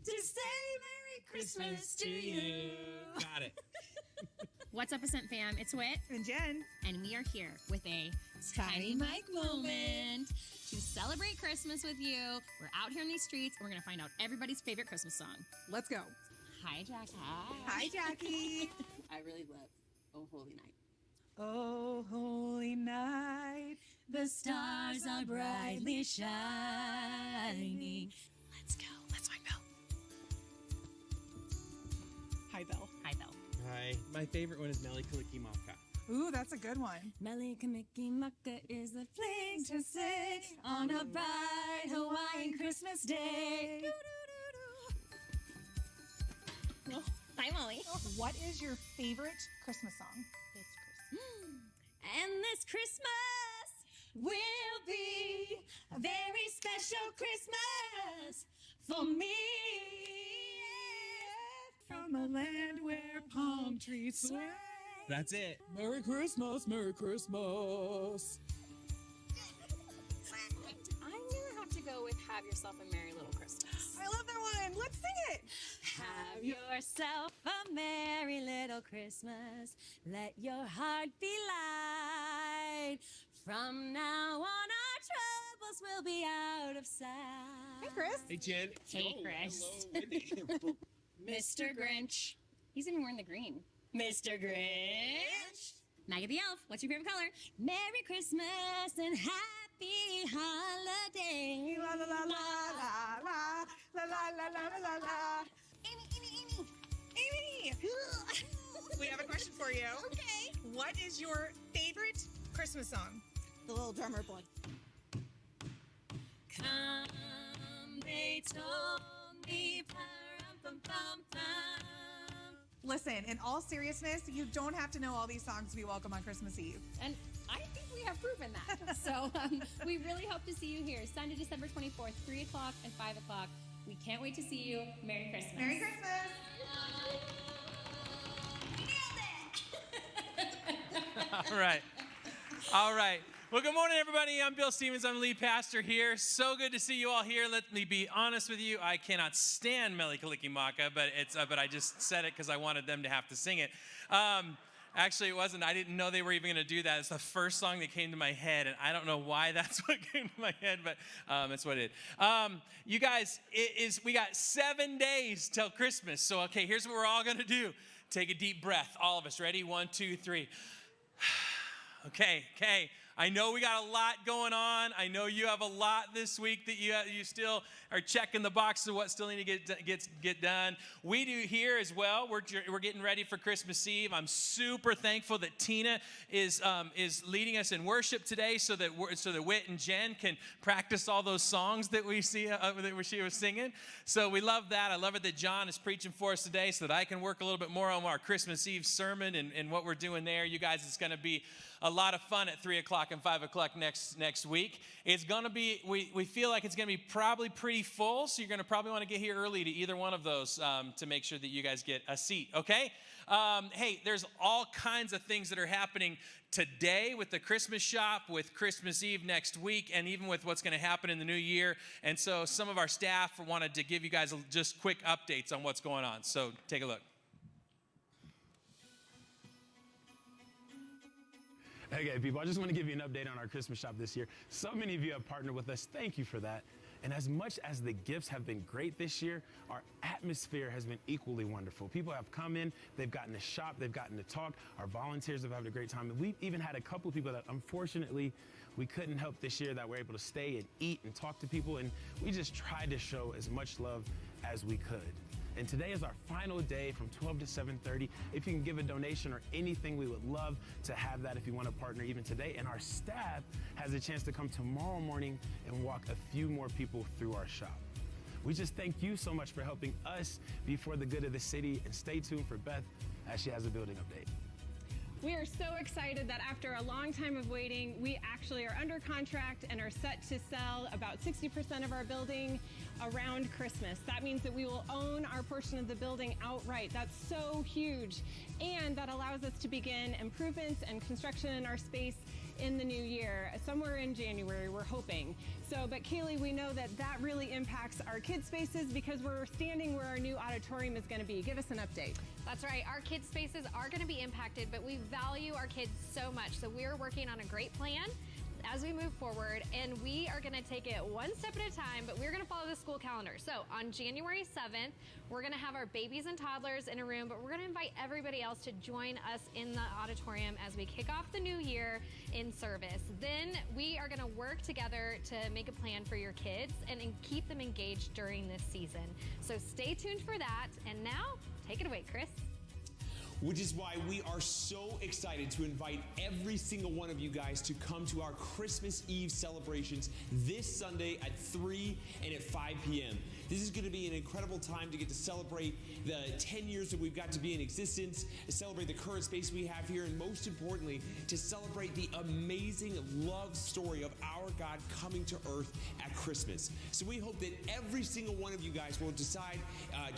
to say Merry Christmas to you. Got it. What's up, Ascent fam? It's Whit. And Jen. And we are here with a Tiny Mic moment to celebrate Christmas with you. We're out here in these streets, and we're going to find out everybody's favorite Christmas song. Let's go. Hi, Jackie. Hi, Jackie. I really love Oh Holy Night. Oh, holy night, the stars are brightly shining. Let's go. Let's find Belle. Hi, Belle. Hi, Belle. Hi. My favorite one is Mele Kalikimaka. Ooh, that's a good one. Melikamikimaka is the fling to sing on a bright Hawaiian Christmas day. Hi, Molly. What is your favorite Christmas song? And this Christmas will be a very special Christmas for me. From a land where palm trees sway. That's it. Merry Christmas, Merry Christmas. I'm gonna have to go with Have Yourself a Merry Little Christmas. I love that one. Let's sing it. Have yourself a merry little Christmas. Let your heart be light. From now on, our troubles will be out of sight. Hey, Chris. Hey, Jen. Hey, Chris. Hello. Mr. Grinch. He's even wearing the green. Mr. Grinch. Maggie the Elf, what's your favorite color? Merry Christmas and happy holidays. La la la la la la la la la la la. Amy. Amy, we have a question for you. Okay. What is your favorite Christmas song? The Little Drummer Boy. Come, they told me, pum-pum-pum-pum. Listen, in all seriousness, you don't have to know all these songs to be welcome on Christmas Eve. And I think we have proven that. So we really hope to see you here Sunday, December 24th, 3 o'clock and 5 o'clock. We can't wait to see you. Merry Christmas. Merry Christmas. All right. Well, good morning, everybody. I'm Bill Stevens. I'm the lead pastor here. So good to see you all here. Let me be honest with you. I cannot stand Mele Kalikimaka, but I just said it because I wanted them to have to sing it. Actually, it wasn't. I didn't know they were even going to do that. It's the first song that came to my head, and I don't know why that's what came to my head, but that's what it did. You guys, we got 7 days till Christmas. So, okay, here's what we're all going to do. Take a deep breath, all of us. Ready? 1, 2, 3. Okay. I know we got a lot going on. I know you have a lot this week that you still are checking the box of what still need to get done. We do here as well. We're getting ready for Christmas Eve. I'm super thankful that Tina is leading us in worship today, so that Whit and Jen can practice all those songs that we see that she was singing. So we love that. I love it that John is preaching for us today, so that I can work a little bit more on our Christmas Eve sermon and what we're doing there. You guys, it's going to be a lot of fun at 3 o'clock and 5 o'clock next week. It's going to be, we feel like it's going to be probably pretty full, so you're going to probably want to get here early to either one of those to make sure that you guys get a seat, okay? Hey, there's all kinds of things that are happening today with the Christmas shop, with Christmas Eve next week, and even with what's going to happen in the new year. And so some of our staff wanted to give you guys just quick updates on what's going on. So take a look. Okay, people, I just want to give you an update on our Christmas shop this year. So many of you have partnered with us. Thank you for that. And as much as the gifts have been great this year, our atmosphere has been equally wonderful. People have come in, they've gotten to shop, they've gotten to talk. Our volunteers have had a great time. And we've even had a couple of people that unfortunately we couldn't help this year that were able to stay and eat and talk to people. And we just tried to show as much love as we could. And today is our final day from 12 to 7:30. If you can give a donation or anything, we would love to have that if you want to partner even today. And our staff has a chance to come tomorrow morning and walk a few more people through our shop. We just thank you so much for helping us be for the good of the city. And stay tuned for Beth as she has a building update. We are so excited that after a long time of waiting, we actually are under contract and are set to sell about 60% of our building around Christmas. That means that we will own our portion of the building outright. That's so huge. And that allows us to begin improvements and construction in our space in the new year, somewhere in January, we're hoping. So, but Kaylee, we know that that really impacts our kids' spaces because we're standing where our new auditorium is going to be. Give us an update. That's right. Our kids' spaces are going to be impacted, but we value our kids so much. So we're working on a great plan as we move forward, and we are going to take it one step at a time, but we're going to follow the school calendar. So on January 7th, we're going to have our babies and toddlers in a room, but we're going to invite everybody else to join us in the auditorium as we kick off the new year in service. Then we are going to work together to make a plan for your kids and keep them engaged during this season. So stay tuned for that. And now, take it away, Chris. Which is why we are so excited to invite every single one of you guys to come to our Christmas Eve celebrations this Sunday at 3 and at 5 p.m. This is going to be an incredible time to get to celebrate the 10 years that we've got to be in existence, to celebrate the current space we have here, and most importantly, to celebrate the amazing love story of our God coming to earth at Christmas. So we hope that every single one of you guys will decide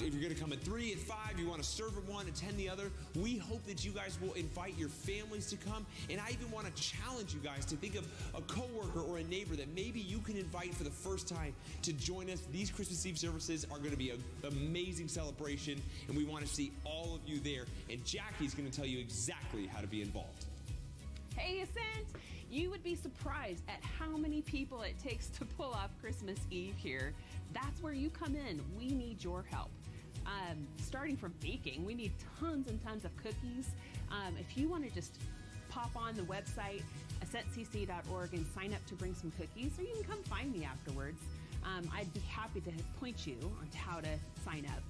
if you're going to come at 3, at 5, you want to serve at 1, attend the other. We hope that you guys will invite your families to come, and I even want to challenge you guys to think of a coworker or a neighbor that maybe you can invite for the first time to join us. These Christmas Eve services are going to be an amazing celebration, and we want to see all of you there. And Jackie's going to tell you exactly how to be involved. Hey, Ascent! You would be surprised at how many people it takes to pull off Christmas Eve here. That's where you come in. We need your help. Starting from baking, we need tons and tons of cookies. If you want to just pop on the website, ascentcc.org, and sign up to bring some cookies, or you can come find me afterwards. I'd be happy to point you on how to sign up.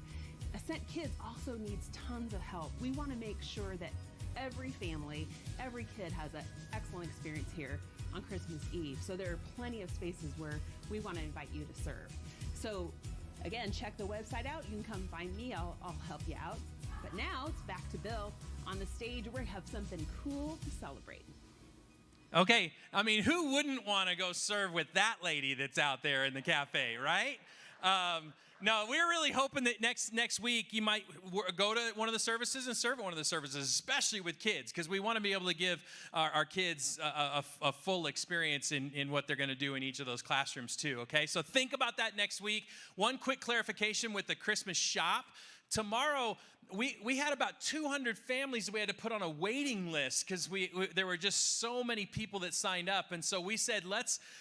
Ascent Kids also needs tons of help. We want to make sure that every family, every kid has an excellent experience here on Christmas Eve. So there are plenty of spaces where we want to invite you to serve. So again, check the website out. You can come find me. I'll help you out. But now it's back to Bill on the stage. We're going to have something cool to celebrate. Okay, I mean, who wouldn't want to go serve with that lady that's out there in the cafe, right? No, we're really hoping that next week you might go to one of the services and serve at one of the services, especially with kids, because we want to be able to give our kids a full experience in what they're going to do in each of those classrooms too, okay? So think about that next week. One quick clarification with the Christmas shop. Tomorrow, we had about 200 families that we had to put on a waiting list because there were just so many people that signed up. And so we said,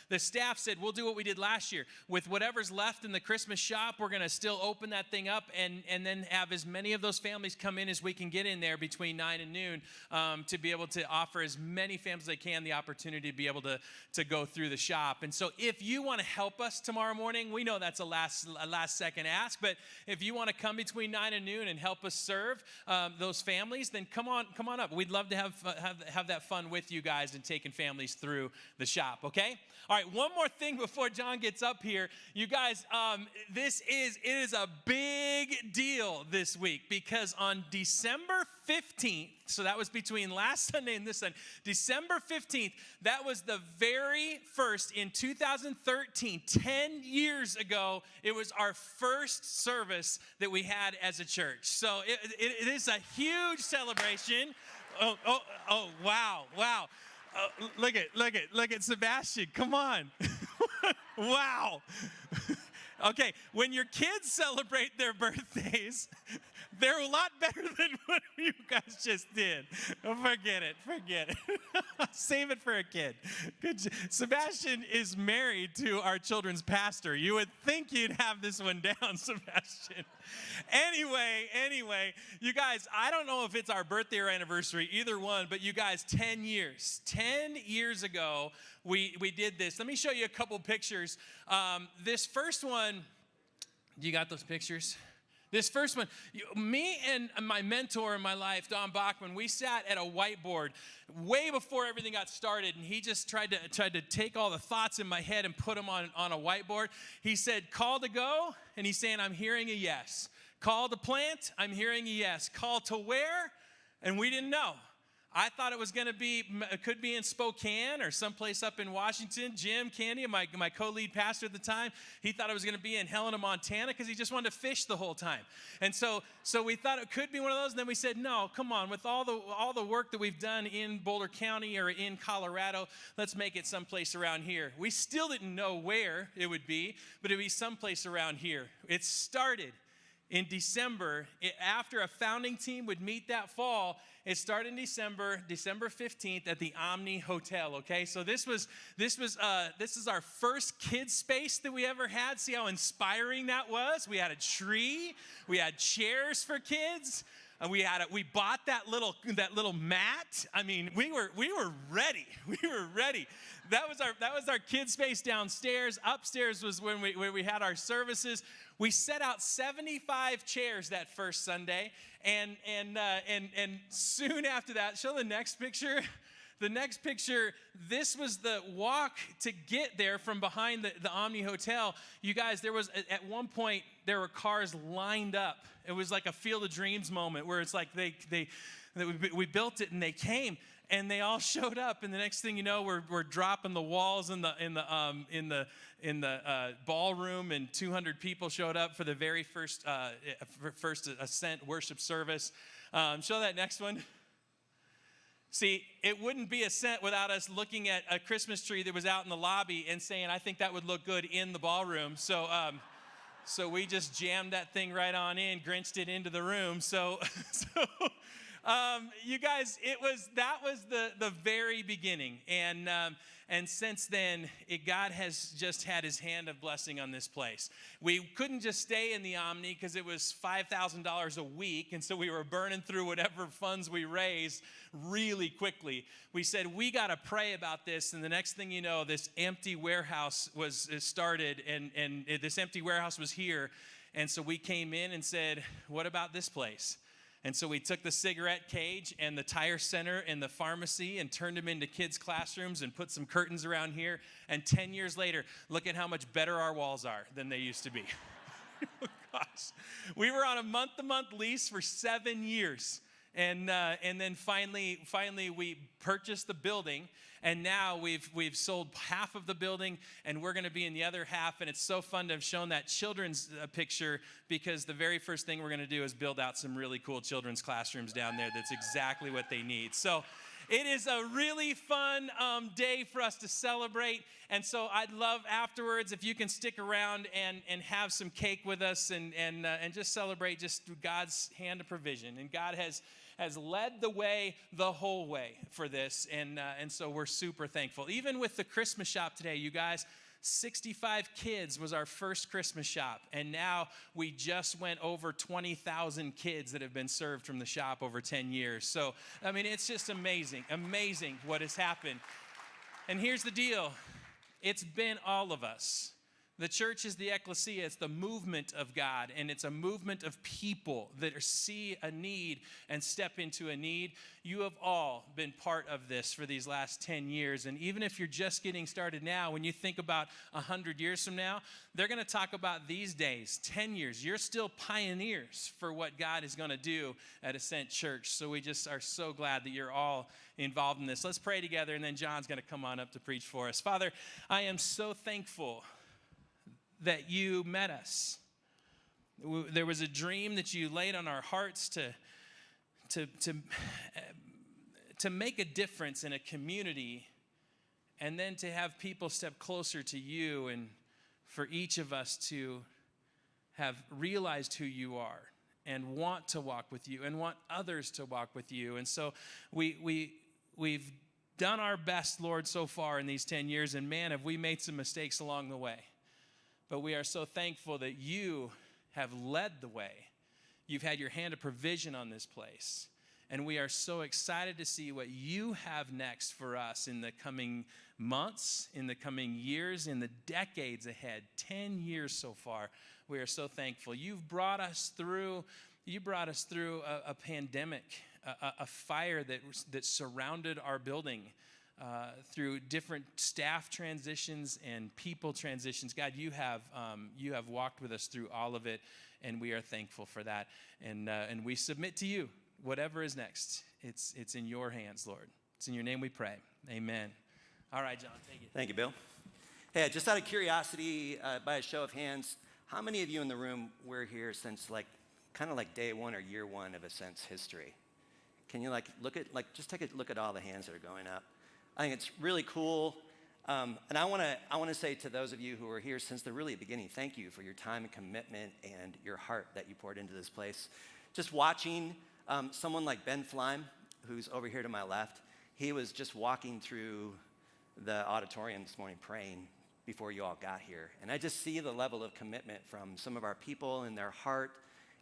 the staff said, we'll do what we did last year. With whatever's left in the Christmas shop, we're going to still open that thing up and then have as many of those families come in as we can get in there between 9 and noon to be able to offer as many families as they can the opportunity to be able to go through the shop. And so if you want to help us tomorrow morning, we know that's a last second ask, but if you want to come between 9 and noon and help us serve those families, then come on up. We'd love to have that fun with you guys and taking families through the shop, okay? All right, one more thing before John gets up here. You guys, it is a big deal this week because on December 15th, so that was between last Sunday and this Sunday, December 15th, that was the very first in 2013, 10 years ago, it was our first service that we had as a church. So it is a huge celebration. Oh, wow. Look at Sebastian. Come on. Wow. Okay, when your kids celebrate their birthdays, they're a lot better than what you guys just did. Forget it. Save it for a kid. Sebastian is married to our children's pastor. You would think you'd have this one down, Sebastian. Anyway, you guys, I don't know if it's our birthday or anniversary, either one, but you guys, 10 years. 10 years ago, we did this. Let me show you a couple pictures. This first one, you got those pictures? This first one, me and my mentor in my life, Don Bachman, we sat at a whiteboard way before everything got started, and he just tried to take all the thoughts in my head and put them on a whiteboard. He said, call to go, and he's saying, I'm hearing a yes. Call to plant, I'm hearing a yes. Call to where, and we didn't know. I thought it was going to be, it could be in Spokane or someplace up in Washington. Jim Candy, my co-lead pastor at the time, he thought it was going to be in Helena, Montana, because he just wanted to fish the whole time. And so we thought it could be one of those. And then we said, no, come on, with all the work that we've done in Boulder County or in Colorado, let's make it someplace around here. We still didn't know where it would be, but it would be someplace around here. It started in December. After a founding team would meet that fall, it started in December 15th at the Omni Hotel, okay? So this is our first kids space that we ever had. See how inspiring that was? We had a tree, we had chairs for kids, and we bought that little mat. I mean, we were ready. We were ready. That was our kids space downstairs. Upstairs was where we had our services. We set out 75 chairs that first Sunday, and soon after that, show the next picture. The next picture, this was the walk to get there from behind the Omni Hotel. You guys, there was, at one point, there were cars lined up. It was like a Field of Dreams moment where it's like we built it and they came. And they all showed up, and the next thing you know, we're dropping the walls in the ballroom, and 200 people showed up for the very first Ascent worship service. Show that next one. See, it wouldn't be Ascent without us looking at a Christmas tree that was out in the lobby and saying, "I think that would look good in the ballroom." So we just jammed that thing right on in, Grinched it into the room. You guys, that was the very beginning, and since then, God has just had His hand of blessing on this place. We couldn't just stay in the Omni because it was $5,000 a week, and so we were burning through whatever funds we raised really quickly. We said, we got to pray about this, and the next thing you know, this empty warehouse was started, and this empty warehouse was here, and so we came in and said, what about this place? And so we took the cigarette cage and the tire center and the pharmacy and turned them into kids' classrooms and put some curtains around here. And 10 years later, look at how much better our walls are than they used to be. Oh, gosh. We were on a month-to-month lease for 7 years. And then finally we purchased the building, and now we've sold half of the building, and we're going to be in the other half. And it's so fun to have shown that children's picture, because the very first thing we're going to do is build out some really cool children's classrooms down there. That's exactly what they need. So it is a really fun day for us to celebrate. And so I'd love afterwards if you can stick around and have some cake with us and just celebrate just God's hand of provision. And God has led the way the whole way for this, and so we're super thankful. Even with the Christmas shop today, you guys, 65 kids was our first Christmas shop, and now we just went over 20,000 kids that have been served from the shop over 10 years. So, I mean, it's just amazing what has happened. And here's the deal. It's been all of us. The church is the ecclesia. It's the movement of God, and it's a movement of people that see a need and step into a need. You have all been part of this for these last 10 years, and even if you're just getting started now, when you think about 100 years from now, they're going to talk about these days, 10 years. You're still pioneers for what God is going to do at Ascent Church, so we just are so glad that you're all involved in this. Let's pray together, and then John's going to come on up to preach for us. Father, I am so thankful that you met us. There was a dream that you laid on our hearts to make a difference in a community, and then to have people step closer to you, and for each of us to have realized who you are and want to walk with you and want others to walk with you. And so we've done our best, Lord, so far in these 10 years, and man, have we made some mistakes along the way. But we are so thankful that you have led the way. You've had your hand of provision on this place. And we are so excited to see what you have next for us in the coming months, in the coming years, in the decades ahead. 10 years so far. We are so thankful. You've brought us through a pandemic, a fire that surrounded our building. Through different staff transitions and people transitions. God, you have walked with us through all of it, and we are thankful for that. And we submit to you. whatever is next, it's in your hands, Lord. It's in your name we pray. Amen. All right, John, take it. Thank you, Bill. Hey, just out of curiosity, by a show of hands, how many of you in the room were here since kind of like day one or year one of Ascent's history? Can you just take a look at all the hands that are going up? I think it's really cool. And I want to say to those of you who are here since the really beginning, thank you for your time and commitment and your heart that you poured into this place. Just watching someone like Ben Fleim, who's over here to my left, he was just walking through the auditorium this morning praying before you all got here. And I just see the level of commitment from some of our people, and their heart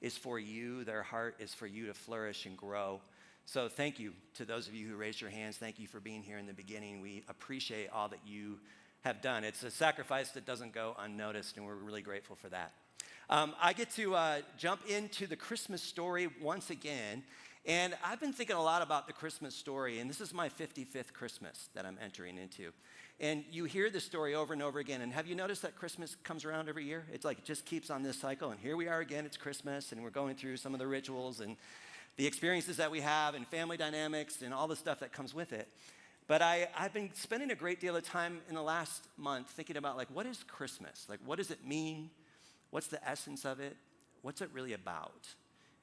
is for you. Their heart is for you to flourish and grow. So thank you to those of you who raised your hands. Thank you for being here in the beginning. We appreciate all that you have done. It's a sacrifice that doesn't go unnoticed, and we're really grateful for that. I get to jump into the Christmas story once again, and I've been thinking a lot about the Christmas story, and this is my 55th Christmas that I'm entering into. And you hear this story over and over again, and have you noticed that Christmas comes around every year? It's like it just keeps on this cycle, and here we are again, it's Christmas, and we're going through some of the rituals and the experiences that we have and family dynamics and all the stuff that comes with it. But I've been spending a great deal of time in the last month thinking about what is Christmas? What does it mean? What's the essence of it? What's it really about?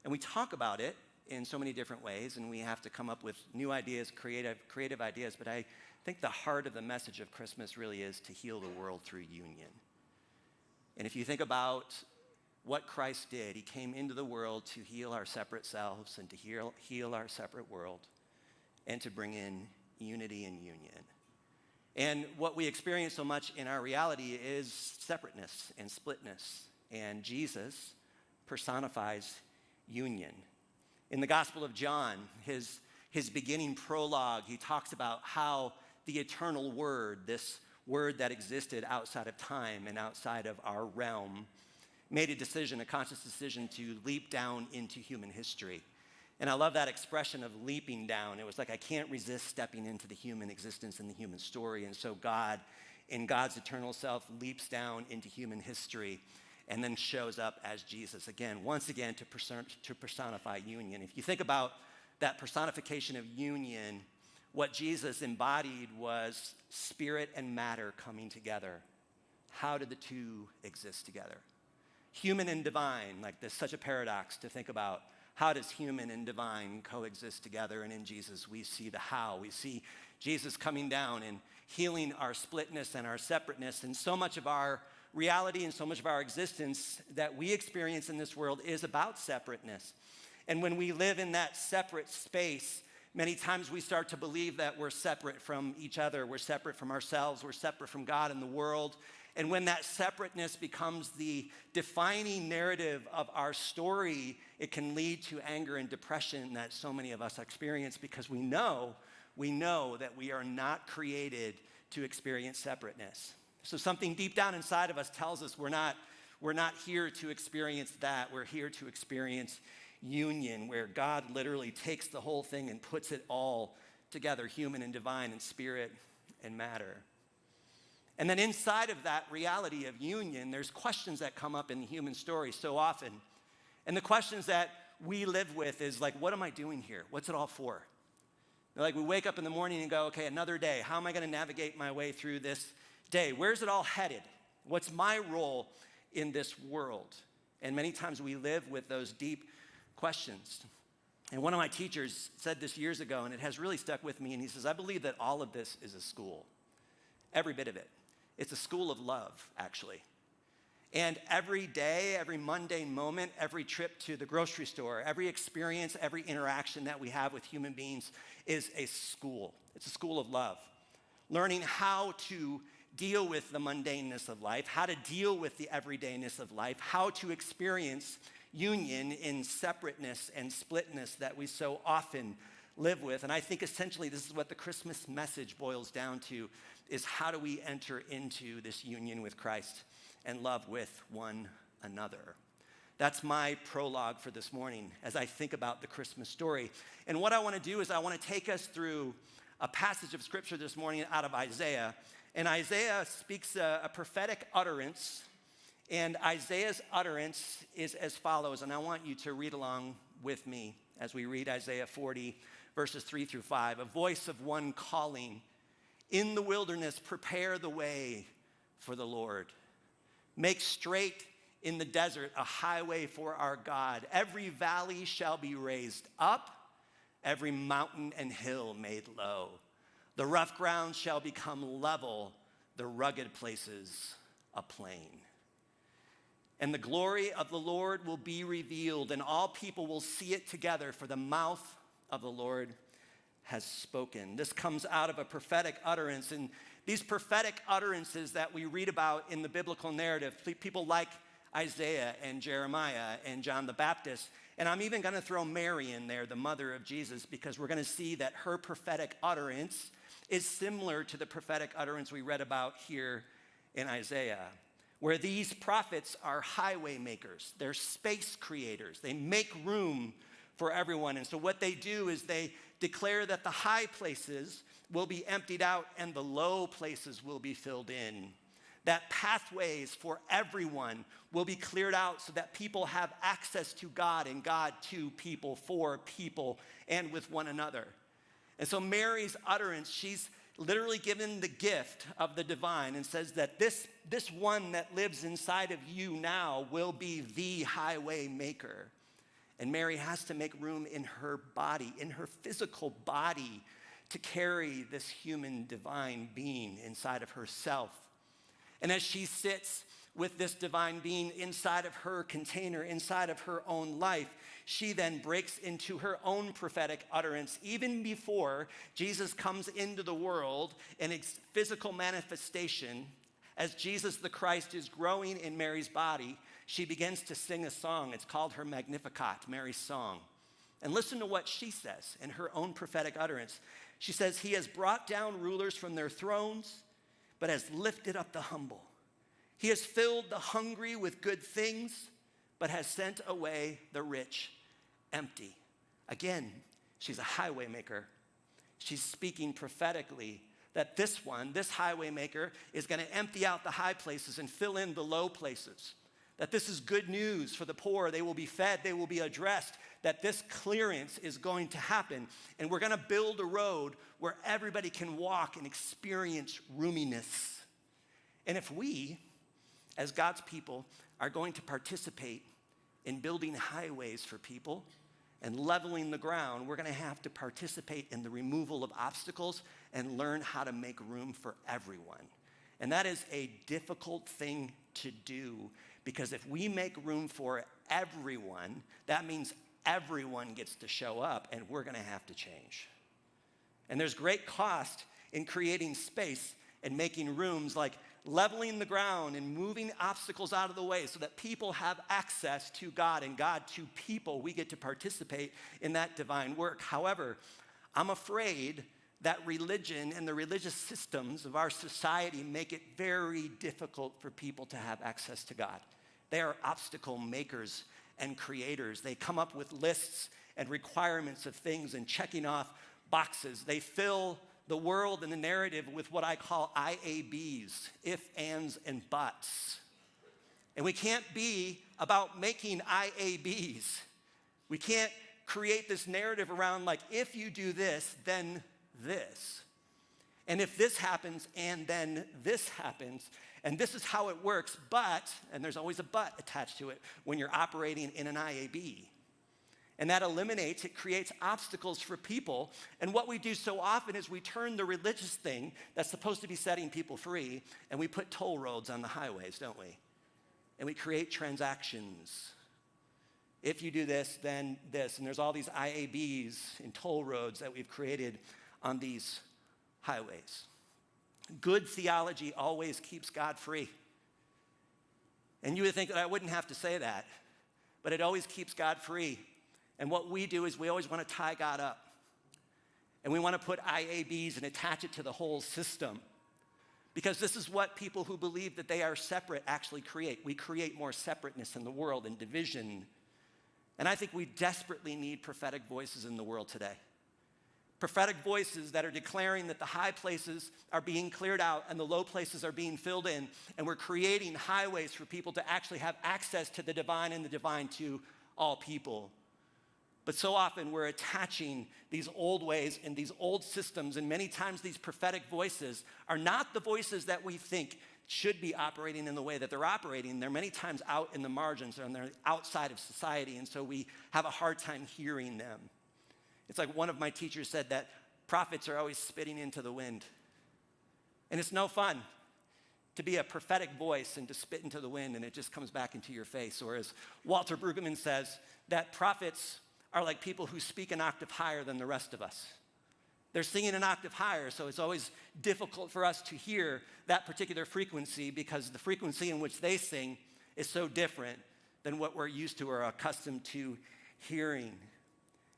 And we talk about it in so many different ways, and we have to come up with new ideas, creative ideas. But I think the heart of the message of Christmas really is to heal the world through union. And if you think about what Christ did, he came into the world to heal our separate selves and to heal our separate world and to bring in unity and union. And what we experience so much in our reality is separateness and splitness. And Jesus personifies union. In the Gospel of John, his beginning prologue, he talks about how the eternal Word, this Word that existed outside of time and outside of our realm, made a conscious decision to leap down into human history. And I love that expression of leaping down. It was like I can't resist stepping into the human existence and the human story. And so God, in God's eternal self, leaps down into human history and then shows up as Jesus again, once again, to personify union. If you think about that personification of union, what Jesus embodied was spirit and matter coming together. How did the two exist together? Human and divine, there's such a paradox to think about. How does human and divine coexist together? And in Jesus, we see the how. We see Jesus coming down and healing our splitness and our separateness. And so much of our reality and so much of our existence that we experience in this world is about separateness. And when we live in that separate space, many times we start to believe that we're separate from each other. We're separate from ourselves. We're separate from God and the world. And when that separateness becomes the defining narrative of our story, it can lead to anger and depression that so many of us experience because we know that we are not created to experience separateness. So something deep down inside of us tells us we're not here to experience that. We're here to experience union, where God literally takes the whole thing and puts it all together, human and divine and spirit and matter. And then inside of that reality of union, there's questions that come up in the human story so often. And the questions that we live with is what am I doing here? What's it all for? We wake up in the morning and go, okay, another day. How am I going to navigate my way through this day? Where's it all headed? What's my role in this world? And many times we live with those deep questions. And one of my teachers said this years ago, and it has really stuck with me. And he says, I believe that all of this is a school. Every bit of it. It's a school of love, actually. And every day, every mundane moment, every trip to the grocery store, every experience, every interaction that we have with human beings is a school. It's a school of love. Learning how to deal with the mundaneness of life, how to deal with the everydayness of life, how to experience union in separateness and splitness that we so often live with. And I think essentially this is what the Christmas message boils down to, is how do we enter into this union with Christ and love with one another. That's my prologue for this morning as I think about the Christmas story. And what I want to do is I want to take us through a passage of scripture this morning out of Isaiah. And Isaiah speaks a prophetic utterance. And Isaiah's utterance is as follows, and I want you to read along with me as we read Isaiah 40, verses 3 through 5. A voice of one calling, in the wilderness, prepare the way for the Lord. Make straight in the desert a highway for our God. Every valley shall be raised up, every mountain and hill made low. The rough ground shall become level, the rugged places a plain. And the glory of the Lord will be revealed, and all people will see it together, for the mouth of the Lord has spoken. This comes out of a prophetic utterance, and these prophetic utterances that we read about in the biblical narrative, people like Isaiah and Jeremiah and John the Baptist, and I'm even going to throw Mary in there, the mother of Jesus, because we're going to see that her prophetic utterance is similar to the prophetic utterance we read about here in Isaiah, where these prophets are highway makers. They're space creators. They make room for everyone. And so what they do is they declare that the high places will be emptied out and the low places will be filled in. That pathways for everyone will be cleared out so that people have access to God and God to people, for people, and with one another. And so Mary's utterance, she's literally given the gift of the divine and says that this one that lives inside of you now will be the highway maker. And Mary has to make room in her body, in her physical body, to carry this human divine being inside of herself. And as she sits with this divine being inside of her container, inside of her own life, she then breaks into her own prophetic utterance. Even before Jesus comes into the world in a physical manifestation, as Jesus the Christ is growing in Mary's body, she begins to sing a song. It's called her Magnificat, Mary's song. And listen to what she says in her own prophetic utterance. She says, "He has brought down rulers from their thrones, but has lifted up the humble. He has filled the hungry with good things, but has sent away the rich empty." Again, she's a highway maker. She's speaking prophetically that this one, this highway maker, is going to empty out the high places and fill in the low places. That this is good news for the poor. They will be fed, they will be addressed, that this clearance is going to happen. And we're going to build a road where everybody can walk and experience roominess. And if we, as God's people, are going to participate in building highways for people and leveling the ground, we're going to have to participate in the removal of obstacles and learn how to make room for everyone. And that is a difficult thing to do, because if we make room for everyone, that means everyone gets to show up, and we're going to have to change. And there's great cost in creating space and making rooms, like leveling the ground and moving obstacles out of the way so that people have access to God and God to people. We get to participate in that divine work. However, I'm afraid that religion and the religious systems of our society make it very difficult for people to have access to God. They are obstacle makers and creators. They come up with lists and requirements of things and checking off boxes. They fill the world and the narrative with what I call IABs, if, ands, and buts. And we can't be about making IABs. We can't create this narrative around, like, if you do this, then this. And if this happens, and then this happens, and this is how it works, but, and there's always a but attached to it when you're operating in an IAB. And that eliminates, it creates obstacles for people. And what we do so often is we turn the religious thing that's supposed to be setting people free, and we put toll roads on the highways, don't we? And we create transactions. If you do this, then this. And there's all these IABs and toll roads that we've created on these highways. Good theology always keeps God free. And you would think that I wouldn't have to say that, but it always keeps God free. And what we do is we always want to tie God up. And we want to put IABs and attach it to the whole system. Because this is what people who believe that they are separate actually create. We create more separateness in the world and division. And I think we desperately need prophetic voices in the world today. Prophetic voices that are declaring that the high places are being cleared out and the low places are being filled in. And we're creating highways for people to actually have access to the divine and the divine to all people. But so often we're attaching these old ways and these old systems, and many times these prophetic voices are not the voices that we think should be operating in the way that they're operating. They're many times out in the margins and they're outside of society, and so we have a hard time hearing them. It's like one of my teachers said that prophets are always spitting into the wind. And it's no fun to be a prophetic voice and to spit into the wind and it just comes back into your face. Or as Walter Brueggemann says, that prophets are like people who speak an octave higher than the rest of us. They're singing an octave higher, so it's always difficult for us to hear that particular frequency because the frequency in which they sing is so different than what we're used to or accustomed to hearing.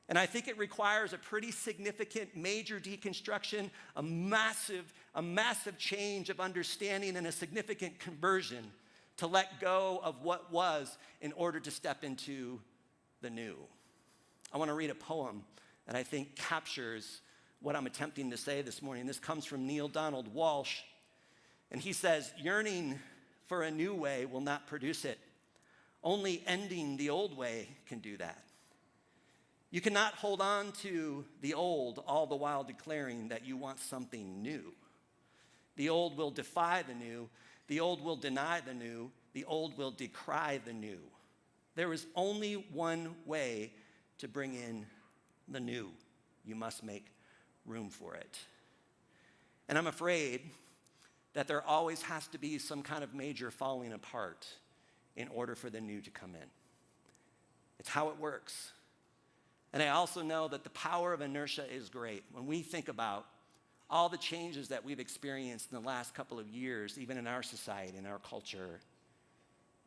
And I think it requires a pretty significant major deconstruction, a massive change of understanding and a significant conversion to let go of what was in order to step into the new. I want to read a poem that I think captures what I'm attempting to say this morning. This comes from Neil Donald Walsh, and he says, "Yearning for a new way will not produce it. Only ending the old way can do that. You cannot hold on to the old all the while declaring that you want something new. The old will defy the new. The old will deny the new. The old will decry the new. There is only one way to bring in the new. You must make room for it." And I'm afraid that there always has to be some kind of major falling apart in order for the new to come in. It's how it works. And I also know that the power of inertia is great. When we think about all the changes that we've experienced in the last couple of years, even in our society, in our culture,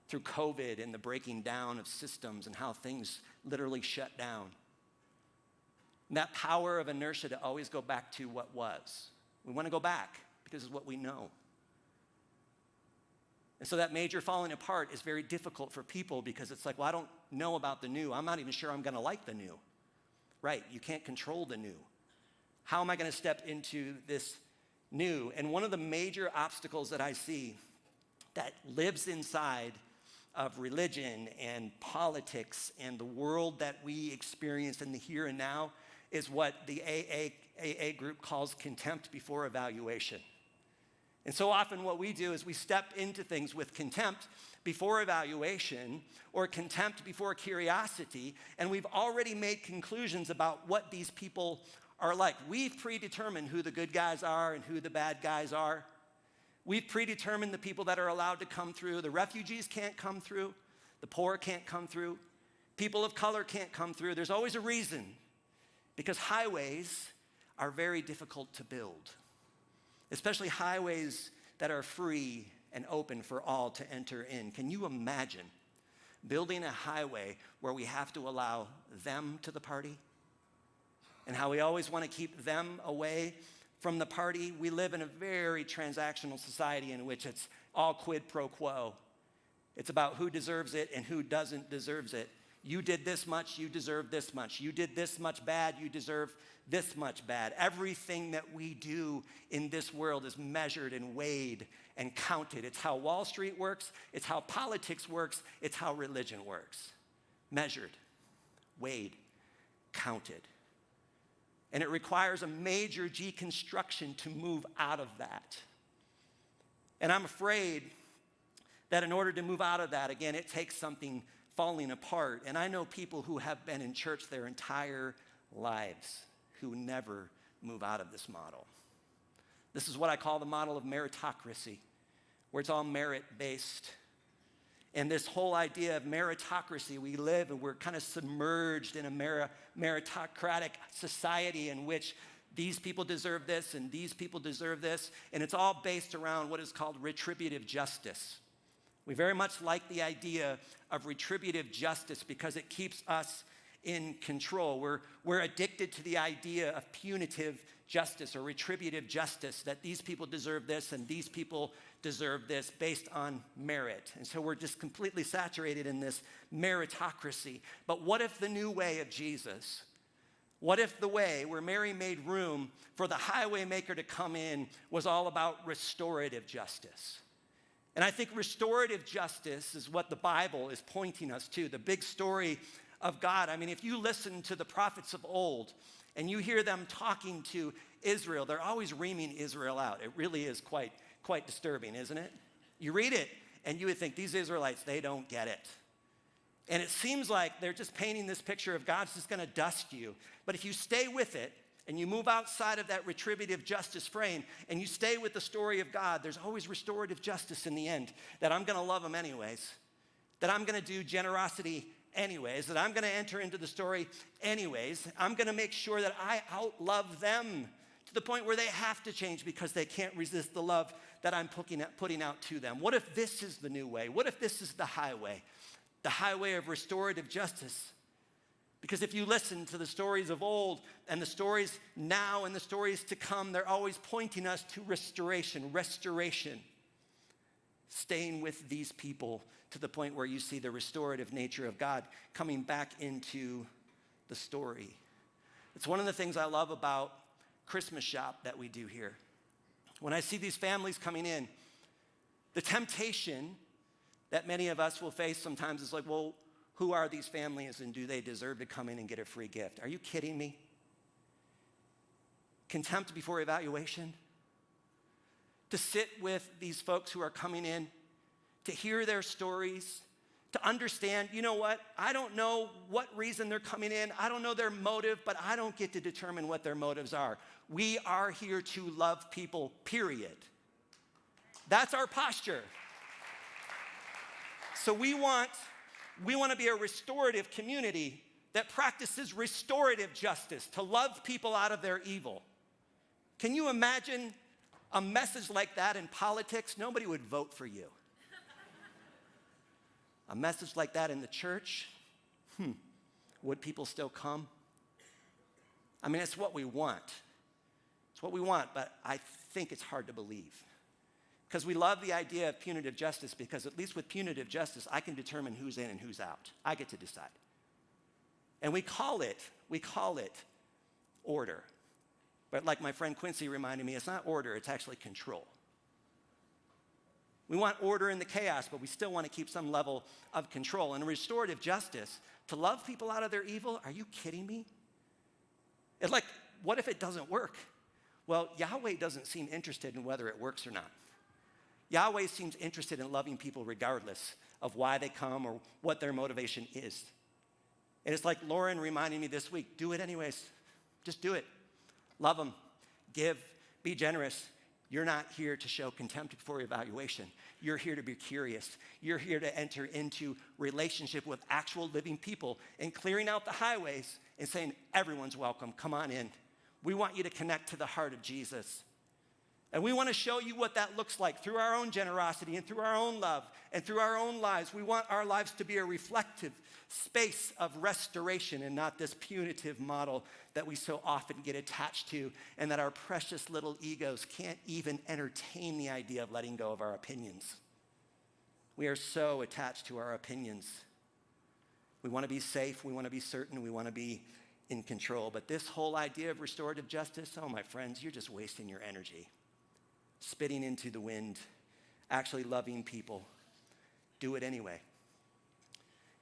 through COVID and the breaking down of systems and how things literally shut down. And that power of inertia to always go back to what was. We want to go back because it's what we know. And so that major falling apart is very difficult for people because it's like, well, I don't know about the new. I'm not even sure I'm going to like the new. Right, you can't control the new. How am I going to step into this new? And one of the major obstacles that I see that lives inside of religion and politics and the world that we experience in the here and now is what the AA group calls contempt before evaluation. And so often what we do is we step into things with contempt before evaluation or contempt before curiosity, and we've already made conclusions about what these people are like. We've predetermined who the good guys are and who the bad guys are. We've predetermined the people that are allowed to come through. The refugees can't come through. The poor can't come through. People of color can't come through. There's always a reason, because highways are very difficult to build, especially highways that are free and open for all to enter in. Can you imagine building a highway where we have to allow them to the party? And how we always want to keep them away from the party? We live in a very transactional society in which it's all quid pro quo. It's about who deserves it and who doesn't deserve it. You did this much, you deserve this much. You did this much bad, you deserve this much bad. Everything that we do in this world is measured and weighed and counted. It's how Wall Street works, it's how politics works, it's how religion works. Measured, weighed, counted. And it requires a major deconstruction to move out of that. And I'm afraid that in order to move out of that, again, it takes something falling apart. And I know people who have been in church their entire lives who never move out of this model. This is what I call the model of meritocracy, where it's all merit-based. And this whole idea of meritocracy, we live and we're kind of submerged in a meritocratic society in which these people deserve this and these people deserve this. And it's all based around what is called retributive justice. We very much like the idea of retributive justice because it keeps us in control. We're addicted to the idea of punitive justice or retributive justice, that these people deserve this and these people deserve this based on merit. And so we're just completely saturated in this meritocracy. But what if the new way of Jesus, what if the way where Mary made room for the highway maker to come in was all about restorative justice? And I think restorative justice is what the Bible is pointing us to. The big story of God. I mean, if you listen to the prophets of old and you hear them talking to Israel, they're always reaming Israel out. It really is quite disturbing, isn't it? You read it and you would think, these Israelites, they don't get it. And it seems like they're just painting this picture of God's just gonna dust you. But if you stay with it and you move outside of that retributive justice frame and you stay with the story of God, there's always restorative justice in the end, that I'm gonna love them anyways, that I'm gonna do generosity anyways, that I'm gonna enter into the story anyways. I'm gonna make sure that I outlove them to the point where they have to change because they can't resist the love that I'm putting out to them. What if this is the new way? What if this is the highway of restorative justice? Because if you listen to the stories of old and the stories now and the stories to come, they're always pointing us to restoration. Staying with these people to the point where you see the restorative nature of God coming back into the story. It's one of the things I love about Christmas shop that we do here. When I see these families coming in, the temptation that many of us will face sometimes is like, well, who are these families and do they deserve to come in and get a free gift? Are you kidding me? Contempt before evaluation? To sit with these folks who are coming in, to hear their stories, to understand, you know what? I don't know what reason they're coming in. I don't know their motive, but I don't get to determine what their motives are. We are here to love people, period. That's our posture. So we want to be a restorative community that practices restorative justice, to love people out of their evil. Can you imagine a message like that in politics? Nobody would vote for you. A message like that in the church? Would people still come? I mean, it's what we want. It's what we want, but I think it's hard to believe. Because we love the idea of punitive justice, because at least with punitive justice, I can determine who's in and who's out. I get to decide. And we call it order. But like my friend Quincy reminded me, it's not order, it's actually control. We want order in the chaos, but we still want to keep some level of control. And restorative justice, to love people out of their evil, are you kidding me? It's like, what if it doesn't work? Well, Yahweh doesn't seem interested in whether it works or not. Yahweh seems interested in loving people regardless of why they come or what their motivation is. And it's like Lauren reminding me this week, do it anyways. Just do it. Love them. Give. Be generous. You're not here to show contempt before evaluation. You're here to be curious. You're here to enter into relationship with actual living people and clearing out the highways and saying, everyone's welcome. Come on in. We want you to connect to the heart of Jesus. And we want to show you what that looks like through our own generosity and through our own love and through our own lives. We want our lives to be a reflective space of restoration and not this punitive model that we so often get attached to, and that our precious little egos can't even entertain the idea of letting go of our opinions. We are so attached to our opinions. We want to be safe, we want to be certain, we want to be in control. But this whole idea of restorative justice, oh my friends, you're just wasting your energy. Spitting into the wind, actually loving people. Do it anyway.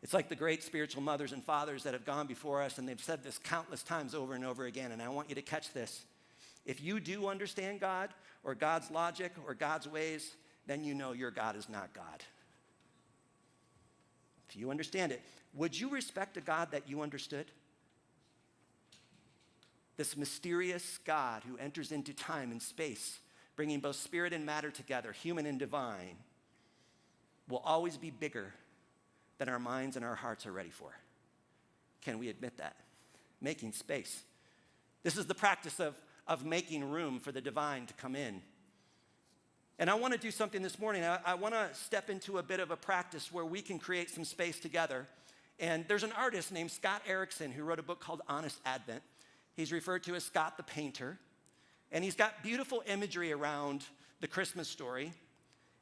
It's like the great spiritual mothers and fathers that have gone before us, and they've said this countless times over and over again, and I want you to catch this. If you do understand God or God's logic or God's ways, then you know your God is not God. If you understand it, would you respect a God that you understood? This mysterious God who enters into time and space, bringing both spirit and matter together, human and divine, will always be bigger than our minds and our hearts are ready for. Can we admit that? Making space. This is the practice of making room for the divine to come in. And I want to do something this morning. I want to step into a bit of a practice where we can create some space together. And there's an artist named Scott Erickson who wrote a book called Honest Advent. He's referred to as Scott the Painter. And he's got beautiful imagery around the Christmas story.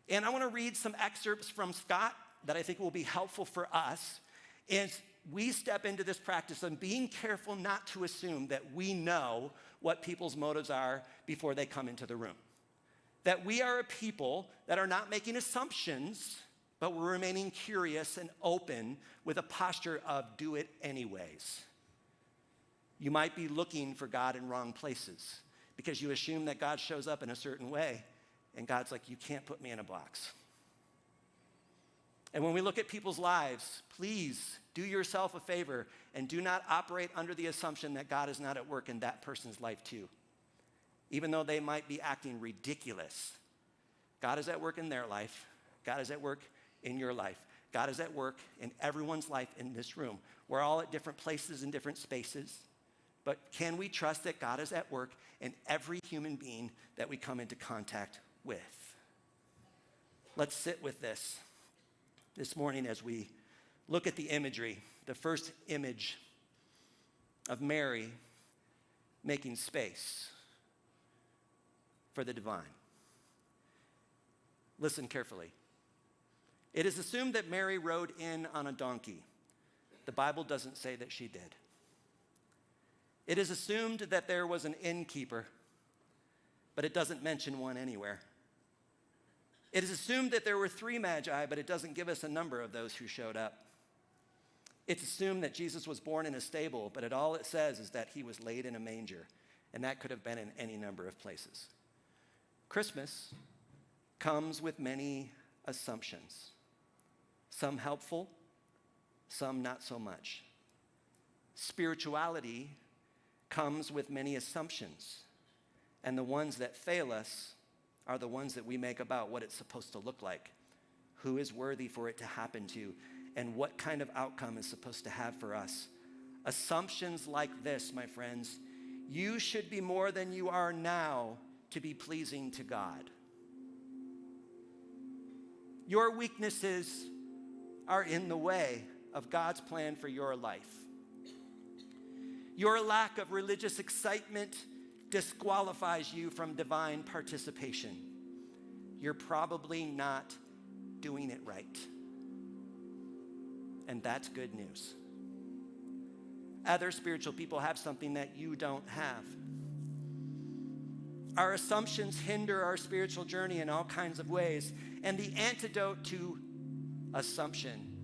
And I want to read some excerpts from Scott that I think will be helpful for us as we step into this practice of being careful not to assume that we know what people's motives are before they come into the room. That we are a people that are not making assumptions but we're remaining curious and open with a posture of do it anyways. You might be looking for God in wrong places because you assume that God shows up in a certain way, and God's like, you can't put me in a box. And when we look at people's lives, please do yourself a favor and do not operate under the assumption that God is not at work in that person's life too. Even though they might be acting ridiculous, God is at work in their life. God is at work in your life. God is at work in everyone's life in this room. We're all at different places and different spaces, but can we trust that God is at work in every human being that we come into contact with? Let's sit with this morning as we look at the imagery, the first image of Mary making space for the divine. Listen carefully. It is assumed that Mary rode in on a donkey. The Bible doesn't say that she did. It is assumed that there was an innkeeper, but it doesn't mention one anywhere. It is assumed that there were 3 magi, but it doesn't give us a number of those who showed up. It's assumed that Jesus was born in a stable, but all it says is that he was laid in a manger, and that could have been in any number of places. Christmas comes with many assumptions, some helpful, some not so much. Spirituality comes with many assumptions, and the ones that fail us are the ones that we make about what it's supposed to look like, who is worthy for it to happen to, and what kind of outcome is supposed to have for us. Assumptions like this, my friends, you should be more than you are now to be pleasing to God. Your weaknesses are in the way of God's plan for your life. Your lack of religious excitement disqualifies you from divine participation. You're probably not doing it right. And that's good news. Other spiritual people have something that you don't have. Our assumptions hinder our spiritual journey in all kinds of ways, and the antidote to assumption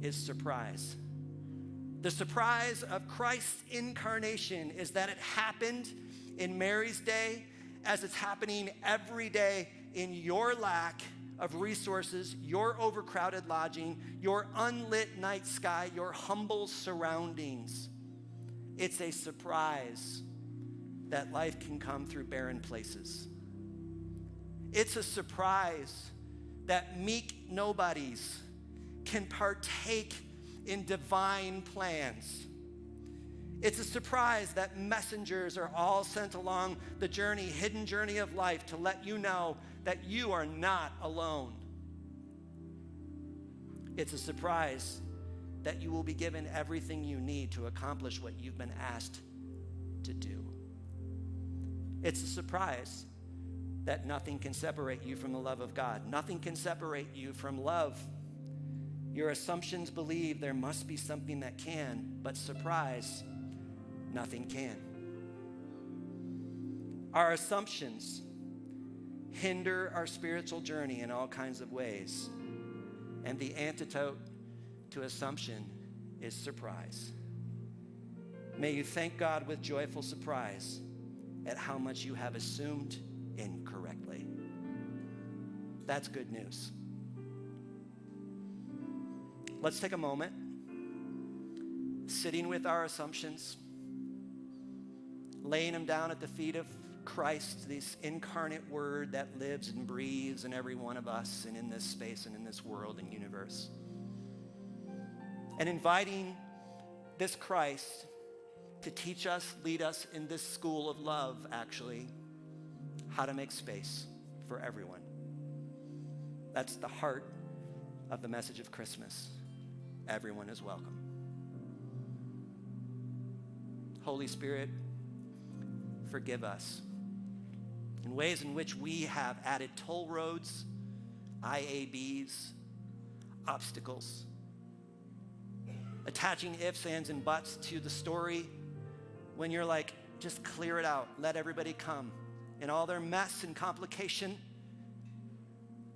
is surprise. The surprise of Christ's incarnation is that it happened in Mary's day as it's happening every day in your lack of resources, your overcrowded lodging, your unlit night sky, your humble surroundings. It's a surprise that life can come through barren places. It's a surprise that meek nobodies can partake in divine plans. It's a surprise that messengers are all sent along the journey, hidden journey of life to let you know that you are not alone. It's a surprise that you will be given everything you need to accomplish what you've been asked to do. It's a surprise that nothing can separate you from the love of God. Nothing can separate you from love. Your assumptions believe there must be something that can, but surprise, nothing can. Our assumptions hinder our spiritual journey in all kinds of ways. And the antidote to assumption is surprise. May you thank God with joyful surprise at how much you have assumed incorrectly. That's good news. Let's take a moment, sitting with our assumptions, laying them down at the feet of Christ, this incarnate word that lives and breathes in every one of us and in this space and in this world and universe. And inviting this Christ to teach us, lead us in this school of love, actually, how to make space for everyone. That's the heart of the message of Christmas. Everyone is welcome. Holy Spirit, forgive us in ways in which we have added toll roads, IABs, obstacles, attaching ifs, ands, and buts to the story when you're like, just clear it out, let everybody come in all their mess and complication,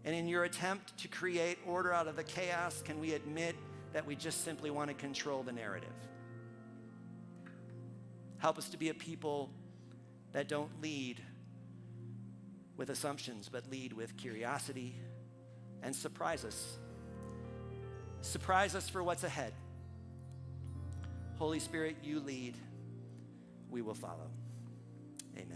And in your attempt to create order out of the chaos, can we admit that we just simply want to control the narrative? Help us to be a people that don't lead with assumptions, but lead with curiosity, and surprise us. Surprise us for what's ahead. Holy Spirit, you lead, we will follow. Amen.